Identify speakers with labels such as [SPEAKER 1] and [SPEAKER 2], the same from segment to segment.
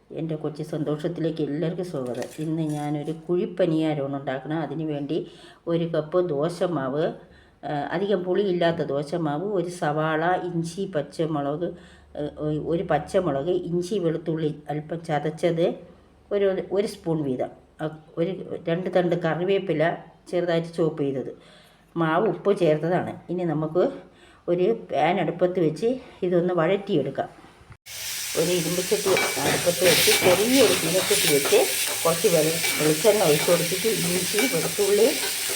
[SPEAKER 1] എൻ്റെ കൊച്ചു സന്തോഷത്തിലേക്ക് എല്ലാവർക്കും സ്വാഗതം. ഇന്ന് ഞാനൊരു കുഴിപ്പനിയാരമാണ് ഉണ്ടാക്കണം. അതിന് വേണ്ടി 1 കപ്പ് ദോശമാവ്, അധികം പുളിയില്ലാത്ത ദോശമാവ്, ഒരു സവാള, ഇഞ്ചി, പച്ചമുളക്, ഒരു പച്ചമുളക്, ഇഞ്ചി വെളുത്തുള്ളി അല്പം ചതച്ചത്, ഒരു സ്പൂൺ വീതം, ഒരു 2 തണ്ട് കറിവേപ്പില ചെറുതായിട്ട് ചോപ്പ് ചെയ്തത്, മാവ്, ഉപ്പ് ചേർത്തതാണ്. ഇനി നമുക്ക് ഒരു പാൻ അടുപ്പത്ത് വെച്ച് ഇതൊന്ന് വഴറ്റിയെടുക്കാം. ഒരു ഇരുമ്പുചട്ടി അടുപ്പത്ത് വെച്ച് ചെറിയൊരു ചീനച്ചട്ടി വെച്ച് കുറച്ച് വെളിച്ചെണ്ണ ഒഴിച്ച് കൊടുത്തിട്ട് ഇഞ്ചി, വെളുത്തുള്ളി,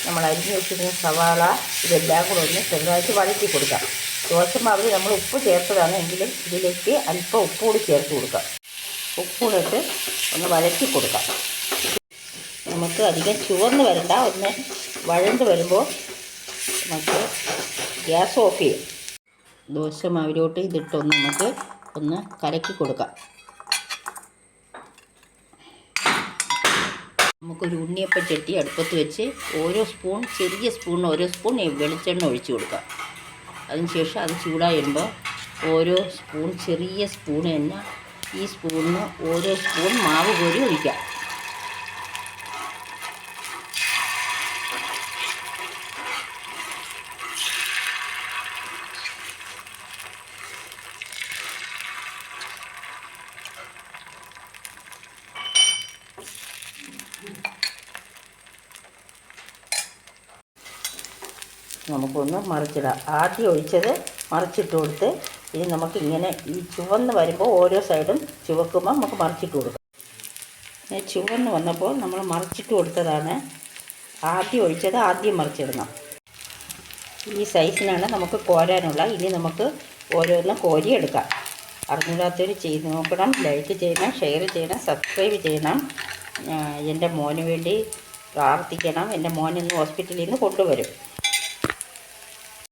[SPEAKER 1] നമ്മൾ അരിഞ്ഞ് വെച്ചിരുന്ന സവാള ഇതെല്ലാം കൂടെ ഒന്ന് ചെറുതായിട്ട് വഴറ്റി കൊടുക്കാം. ദോശമാവിൽ നമ്മൾ ഉപ്പ് ചേർത്തതാണ് എങ്കിലും ഇതിലേക്ക് അല്പം ഉപ്പ് കൂടി ചേർത്ത് കൊടുക്കാം. ഉപ്പൂടിട്ട് ഒന്ന് വഴറ്റി കൊടുക്കാം. നമുക്ക് അധികം ചുവന്ന് വരണ്ട, ഒന്ന് വഴണ്ട് വരുമ്പോൾ നമുക്ക് ഗ്യാസ് ഓഫ് ചെയ്യാം. ദോശമാവിലോട്ട് ഇതിട്ടൊന്ന് നമുക്ക് ഒന്ന് കലക്കി കൊടുക്കാം. നമുക്കൊരു ഉണ്ണിയപ്പം ചട്ടി അടുപ്പത്ത് വെച്ച് ചെറിയ സ്പൂണിന് ഓരോ സ്പൂൺ വെളിച്ചെണ്ണ ഒഴിച്ച് കൊടുക്കാം. അതിനുശേഷം അത് ചൂടായി വരുമ്പോൾ ചെറിയ സ്പൂൺ തന്നെ ഈ സ്പൂണിന് ഓരോ സ്പൂൺ മാവ് കോരി ഒഴിക്കാം. നമുക്കൊന്ന് മറിച്ചിടാം. ആദ്യം ഒഴിച്ചത് മറിച്ചിട്ട് കൊടുത്ത് ഇനി നമുക്കിങ്ങനെ ഈ ചുവന്ന് വരുമ്പോൾ ഓരോ സൈഡും ചുവക്കുമ്പോൾ നമുക്ക് മറിച്ചിട്ട് കൊടുക്കാം. ചുവന്ന് വന്നപ്പോൾ നമ്മൾ മറിച്ചിട്ട് കൊടുത്തതാണ്. ആദ്യം ഒഴിച്ചത് ആദ്യം മറിച്ചിടണം. ഈ സൈസിനാണ് നമുക്ക് കോരാനുള്ള. ഇനി നമുക്ക് ഓരോന്നും കോരിയെടുക്കാം. അറിഞ്ഞിടാത്തവർ ചെയ്ത് നോക്കണം. ലൈക്ക് ചെയ്യണം, ഷെയർ ചെയ്യണം, സബ്സ്ക്രൈബ് ചെയ്യണം. എൻ്റെ മോന് വേണ്ടി പ്രാർത്ഥിക്കണം. എൻ്റെ മോനിന്ന് ഹോസ്പിറ്റലിൽ നിന്ന് കൊണ്ടുവരും.